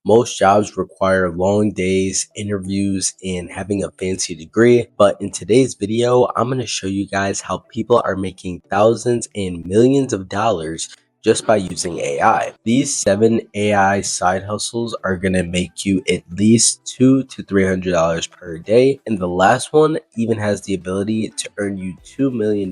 Most jobs require long days, interviews, and having a fancy degree. But in today's video, I'm going to show you guys how people are making thousands and millions of dollars just by using AI. These 7 AI side hustles are going to make you at least $200 to $300 per day. And the last one even has the ability to earn you $2 million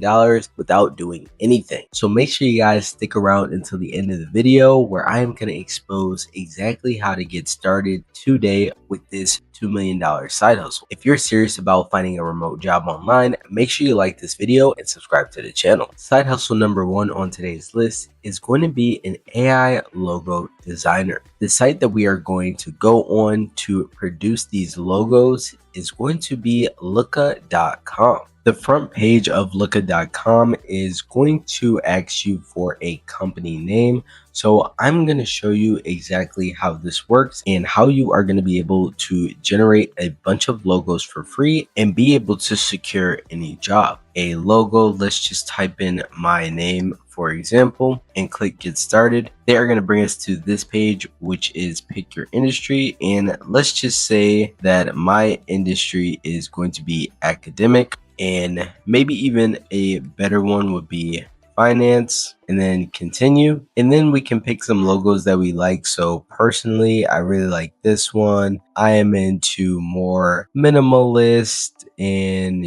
without doing anything. So make sure you guys stick around until the end of the video, where I am going to expose exactly how to get started today with this $2 million side hustle. If you're serious about finding a remote job online, make sure you like this video and subscribe to the channel. Side hustle number 1 on today's list is going to be an AI logo designer. The site that we are going to go on to produce these logos is going to be looka.com. The front page of looka.com is going to ask you for a company name. So I'm going to show you exactly how this works and how you are going to be able to generate a bunch of logos for free and be able to secure any job. A logo, let's just type in my name, for example, and click get started. They are going to bring us to this page, which is pick your industry. And let's just say that my industry is going to be academic, and maybe even a better one would be finance, and then continue. And then we can pick some logos that we like. So personally, I really like this one. I am into more minimalist and,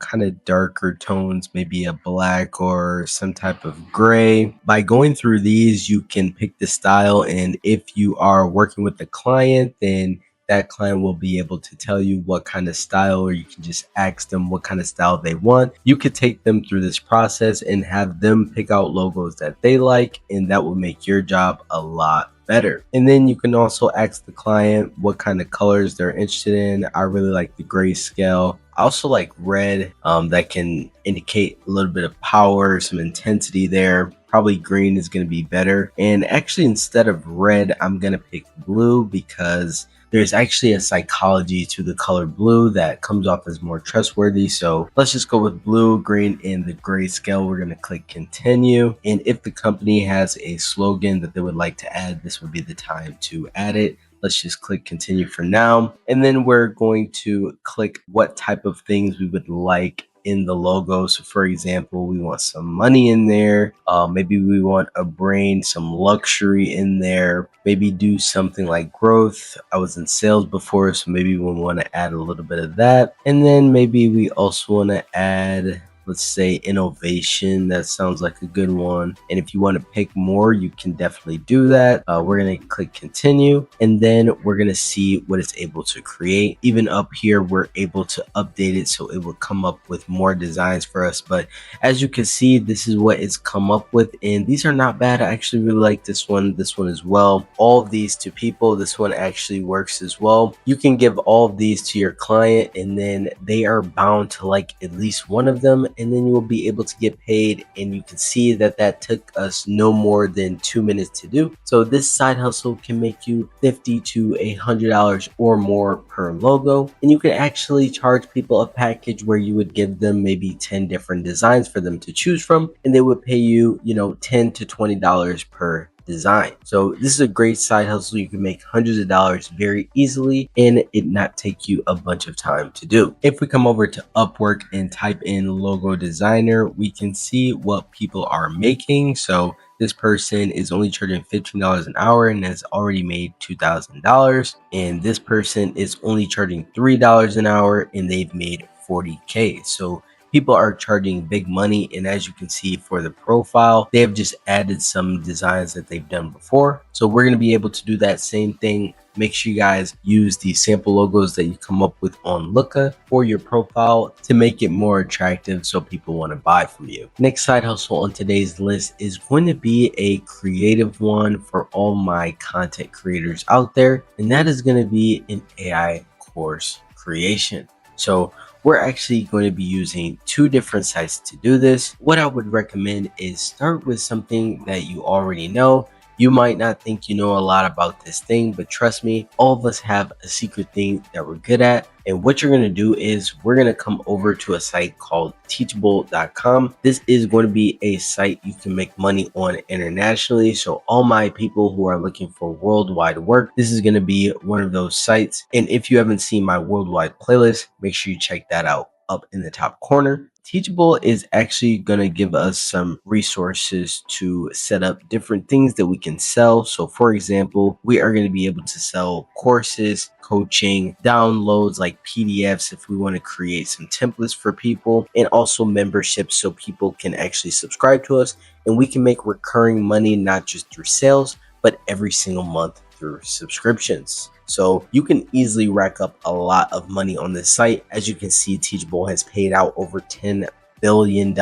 kind of darker tones, maybe a black or some type of gray. By going through these, you can pick the style. And if you are working with the client, then that client will be able to tell you what kind of style, or you can just ask them what kind of style they want. You could take them through this process and have them pick out logos that they like, and that will make your job a lot better. And then you can also ask the client what kind of colors they're interested in. I really like the grayscale. I also like red, that can indicate a little bit of power, some intensity there. Probably green is going to be better. And actually, instead of red, I'm going to pick blue, because there's actually a psychology to the color blue that comes off as more trustworthy. So let's just go with blue, green, and the grayscale. We're going to click continue. And if the company has a slogan that they would like to add, this would be the time to add it. Let's just click continue for now. And then we're going to click what type of things we would like in the logo. So for example, we want some money in there. Maybe we want a brain, some luxury in there. Maybe do something like growth. I was in sales before, so maybe we want to add a little bit of that. And then maybe we also want to add, let's say, innovation. That sounds like a good one. And if you want to pick more, you can definitely do that. We're going to click continue, and then we're going to see what it's able to create. Even up here, we're able to update it, so it will come up with more designs for us. But as you can see, this is what it's come up with, and these are not bad. I actually really like this one as well. All of these to people, this one actually works as well. You can give all of these to your client, and then they are bound to like at least one of them, and then you will be able to get paid. And you can see that that took us no more than 2 minutes to do. So this side hustle can make you $50 to $100 or more per logo. And you can actually charge people a package where you would give them maybe 10 different designs for them to choose from, and they would pay you, $10 to $20 per design. So this is a great side hustle. You can make hundreds of dollars very easily and it not take you a bunch of time to do. If we come over to Upwork and type in logo designer, we can see what people are making. So this person is only charging $15 an hour and has already made $2,000. And this person is only charging $3 an hour and they've made $40K. So people are charging big money, and as you can see for the profile, they have just added some designs that they've done before. So we're going to be able to do that same thing. Make sure you guys use the sample logos that you come up with on Looka for your profile to make it more attractive so people want to buy from you. Next side hustle on today's list is going to be a creative one for all my content creators out there, and that is going to be an AI course creation. So we're actually going to be using 2 different sites to do this. What I would recommend is start with something that you already know. You might not think you know a lot about this thing, but trust me, all of us have a secret thing that we're good at. And what you're going to do is we're going to come over to a site called teachable.com. This is going to be a site you can make money on internationally. So all my people who are looking for worldwide work, this is going to be one of those sites. And if you haven't seen my worldwide playlist, make sure you check that out up in the top corner. Teachable is actually going to give us some resources to set up different things that we can sell. So for example, we are going to be able to sell courses, coaching, downloads like PDFs if we want to create some templates for people, and also memberships so people can actually subscribe to us and we can make recurring money, not just through sales, but every single month through subscriptions. So you can easily rack up a lot of money on this site. As you can see, Teachable has paid out over $10 billion,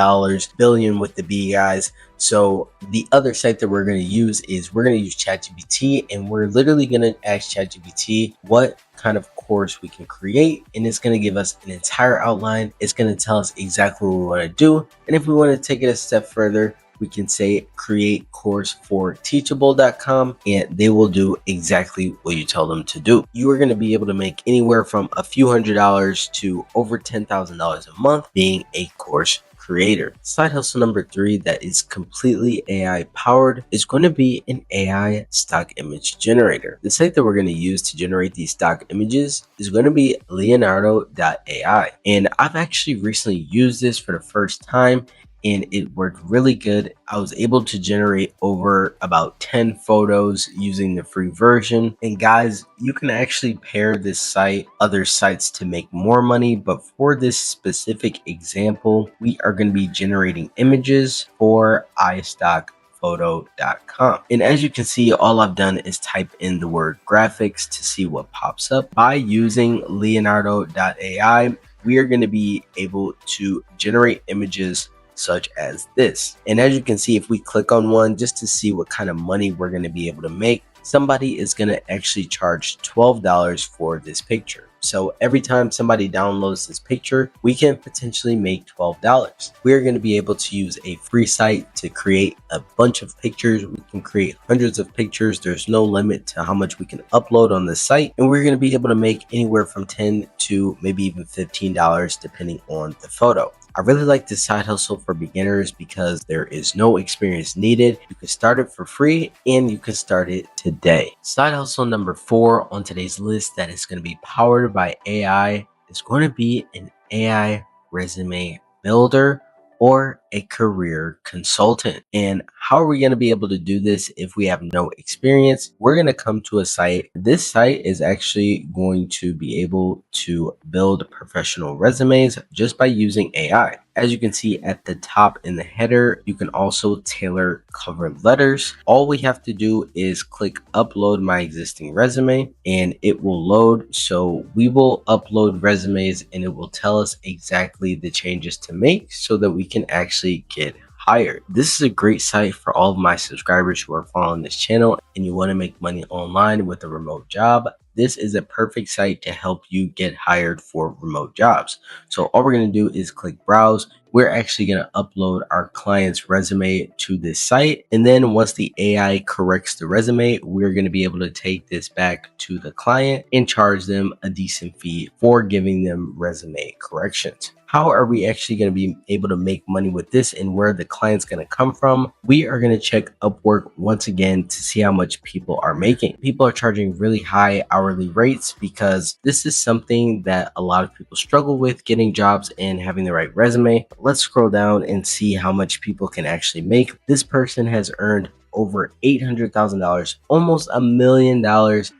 billion with the B, guys. So the other site that we're going to use is we're going to use ChatGPT, and we're literally going to ask ChatGPT what kind of course we can create, and it's going to give us an entire outline. It's going to tell us exactly what we want to do, and if we want to take it a step further, we can say create course for teachable.com, and they will do exactly what you tell them to do. You are going to be able to make anywhere from a few $100s to over $10,000 a month being a course creator. Side hustle number 3 that is completely AI powered is going to be an AI stock image generator. The site that we're going to use to generate these stock images is going to be Leonardo.ai, and I've actually recently used this for the first time, and it worked really good. I was able to generate over about 10 photos using the free version. And guys, you can actually pair this site other sites to make more money, but for this specific example, we are going to be generating images for iStockPhoto.com. And as you can see, all I've done is type in the word graphics to see what pops up. By using Leonardo.ai, we are going to be able to generate images such as this. And as you can see, if we click on one just to see what kind of money we're going to be able to make, somebody is going to actually charge $12 for this picture. So every time somebody downloads this picture, we can potentially make $12. We're going to be able to use a free site to create a bunch of pictures. We can create hundreds of pictures. There's no limit to how much we can upload on the site. And we're going to be able to make anywhere from $10 to maybe even $15 depending on the photo. I really like this side hustle for beginners because there is no experience needed. You can start it for free and you can start it today. Side hustle number 4 on today's list that is going to be powered by AI is going to be an AI resume builder or a career consultant. And how are we going to be able to do this if we have no experience? We're going to come to a site. This site is actually going to be able to build professional resumes just by using AI. As you can see at the top in the header, you can also tailor cover letters. All we have to do is click upload my existing resume and it will load. So we will upload resumes and it will tell us exactly the changes to make so that we can actually get hired. This is a great site for all of my subscribers who are following this channel and you want to make money online with a remote job. This is a perfect site to help you get hired for remote jobs. So all we're going to do is click browse. We're actually going to upload our client's resume to this site. And then once the AI corrects the resume, we're going to be able to take this back to the client and charge them a decent fee for giving them resume corrections. How are we actually going to be able to make money with this and where the client's going to come from? We are going to check Upwork once again to see how much people are making. People are charging really high hourly rates because this is something that a lot of people struggle with, getting jobs and having the right resume. Let's scroll down and see how much people can actually make. This person has earned over $800,000, almost $1 million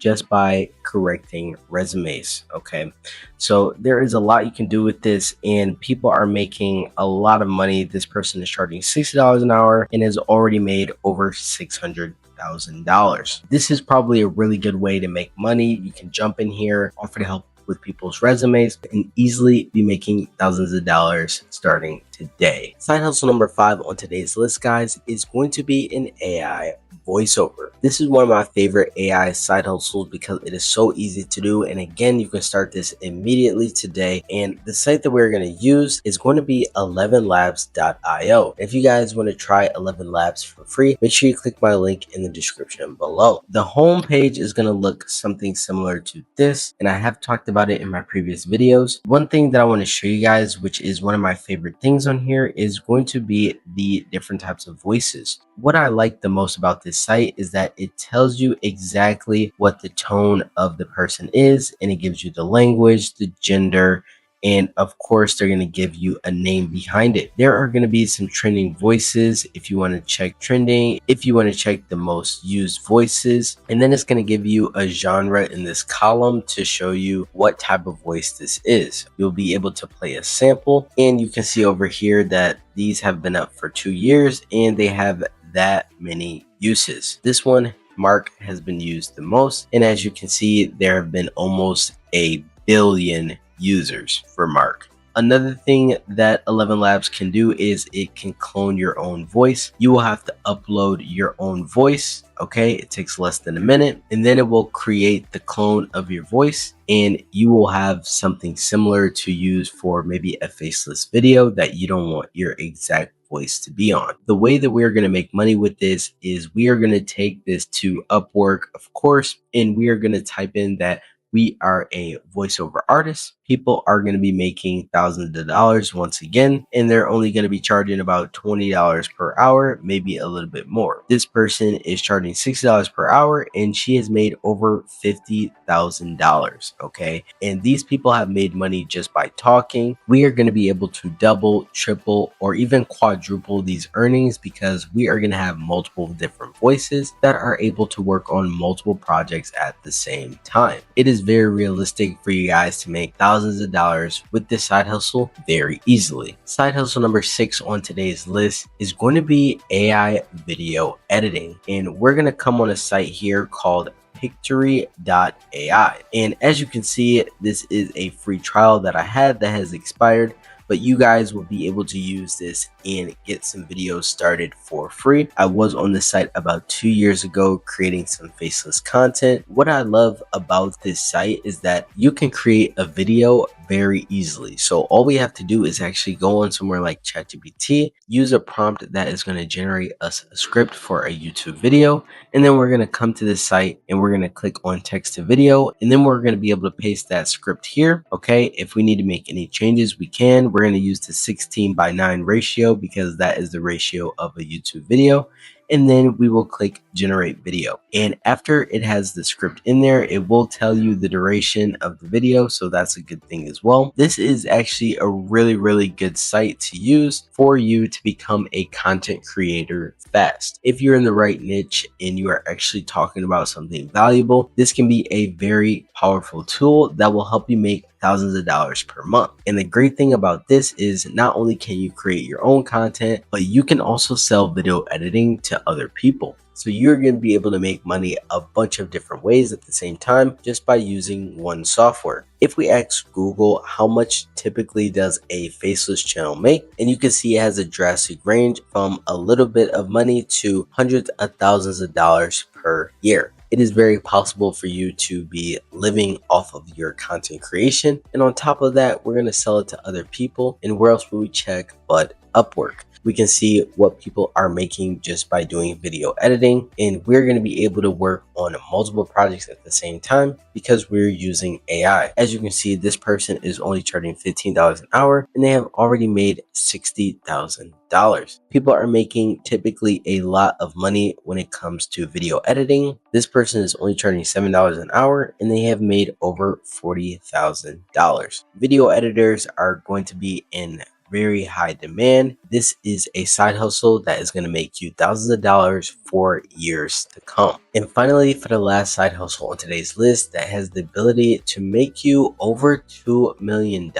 just by correcting resumes. Okay, so there is a lot you can do with this and people are making a lot of money. This person is charging $60 an hour and has already made over $600,000. This is probably a really good way to make money. You can jump in here, offer to help with people's resumes and easily be making thousands of dollars starting today. Side hustle number 5 on today's list, guys, is going to be an AI voiceover. This is one of my favorite AI side hustles because it is so easy to do, and again, you can start this immediately today. And the site that we're going to use is going to be 11labs.io. If you guys want to try 11 Labs for free, make sure you click my link in the description below. The home page is going to look something similar to this, and I have talked about it in my previous videos. One thing that I want to show you guys, which is one of my favorite things on here, is going to be the different types of voices. What I like the most about this site is that it tells you exactly what the tone of the person is, and it gives you the language, the gender, and of course they're going to give you a name behind it. There are going to be some trending voices if you want to check trending, if you want to check the most used voices, and then it's going to give you a genre in this column to show you what type of voice this is. You'll be able to play a sample, and you can see over here that these have been up for 2 years and they have that many uses. This one, Mark, has been used the most, and as you can see, there have been almost 1 billion users for Mark. Another thing that 11 Labs can do is it can clone your own voice. You will have to upload your own voice. Okay, it takes less than a minute, and then it will create the clone of your voice, and you will have something similar to use for maybe a faceless video that you don't want your exact voice to be on. The way that we're going to make money with this is we are going to take this to Upwork, of course, and we are going to type in that we are a voiceover artist. People are going to be making thousands of dollars once again, and they're only going to be charging about $20 per hour, maybe a little bit more. This person is charging $60 per hour, and she has made over $50,000. Okay, and these people have made money just by talking. We are going to be able to double, triple, or even quadruple these earnings because we are going to have multiple different voices that are able to work on multiple projects at the same time. It is very realistic for you guys to make thousands of dollars with this side hustle very easily. Side hustle number 6 on today's list is going to be AI video editing, and we're going to come on a site here called Pictory.ai, and as you can see, this is a free trial that I had that has expired, but you guys will be able to use this and get some videos started for free. I was on the site about 2 years ago creating some faceless content. What I love about this site is that you can create a video very easily. So all we have to do is actually go on somewhere like ChatGPT, use a prompt that is going to generate us a script for a YouTube video, and then we're going to come to this site and we're going to click on text to video, and then we're going to be able to paste that script here. Okay, if we need to make any changes, we can. We're going to use the 16:9 ratio because that is the ratio of a YouTube video, and then we will click generate video, and after it has the script in there, it will tell you the duration of the video, so that's a good thing as well. This is actually a really good site to use for you to become a content creator fast. If you're in the right niche and you are actually talking about something valuable, this can be a very powerful tool that will help you make thousands of dollars per month. And the great thing about this is not only can you create your own content, but you can also sell video editing to other people. So you're going to be able to make money a bunch of different ways at the same time just by using one software. If we ask Google how much typically does a faceless channel make, and you can see it has a drastic range from a little bit of money to hundreds of thousands of dollars per year. It is very possible for you to be living off of your content creation. And on top of that, we're going to sell it to other people. And where else will we check but Upwork? We can see what people are making just by doing video editing, and we're going to be able to work on multiple projects at the same time because we're using AI. As you can see, this person is only charging $15 an hour and they have already made $60,000. People are making typically a lot of money when it comes to video editing. This person is only charging $7 an hour and they have made over $40,000. Video editors are going to be in very high demand. This is a side hustle that is going to make you thousands of dollars for years to come. And finally, for the last side hustle on today's list that has the ability to make you over $2 million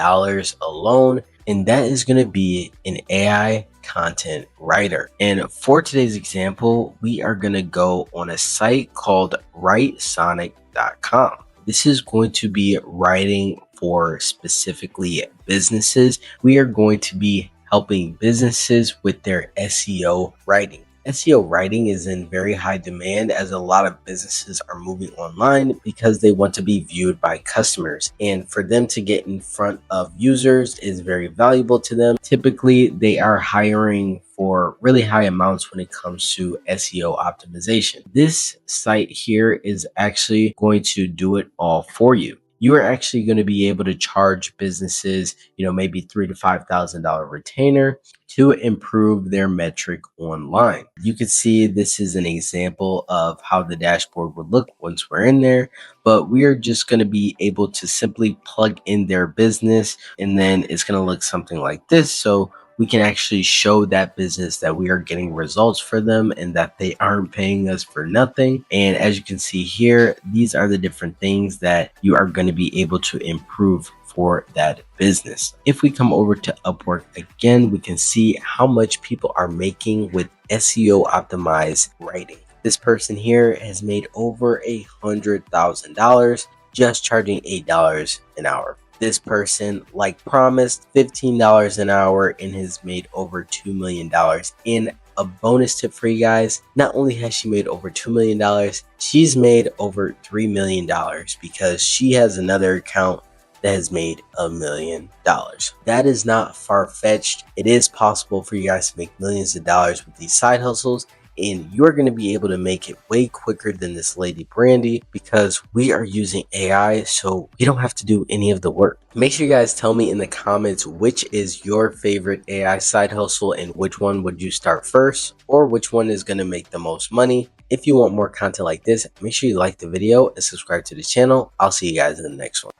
alone, and that is going to be an AI content writer. And for today's example, we are going to go on a site called WriteSonic.com. This is going to be writing for specifically businesses. We are going to be helping businesses with their SEO writing. SEO writing is in very high demand as a lot of businesses are moving online because they want to be viewed by customers. And for them to get in front of users is very valuable to them. Typically, they are hiring for really high amounts when it comes to SEO optimization. This site here is actually going to do it all for you. You are actually going to be able to charge businesses, maybe $3,000 to $5,000 retainer to improve their metric online. You can see this is an example of how the dashboard would look once we're in there, but we are just going to be able to simply plug in their business, and then it's going to look something like this. So we can actually show that business that we are getting results for them and that they aren't paying us for nothing. And as you can see here, these are the different things that you are going to be able to improve for that business. If we come over to Upwork again, we can see how much people are making with SEO optimized writing. This person here has made over $100,000 just charging $8 an hour. This person, like promised, $15 an hour and has made over $2 million. In a bonus tip for you guys, not only has she made over $2 million, she's made over $3 million because she has another account that has made $1 million. That is not far-fetched. It is possible for you guys to make millions of dollars with these side hustles, and you're going to be able to make it way quicker than this lady Brandy because we are using AI, so you don't have to do any of the work. Make sure you guys tell me in the comments which is your favorite AI side hustle and which one would you start first, or which one is going to make the most money. If you want more content like this, make sure you like the video and subscribe to the channel. I'll see you guys in the next one.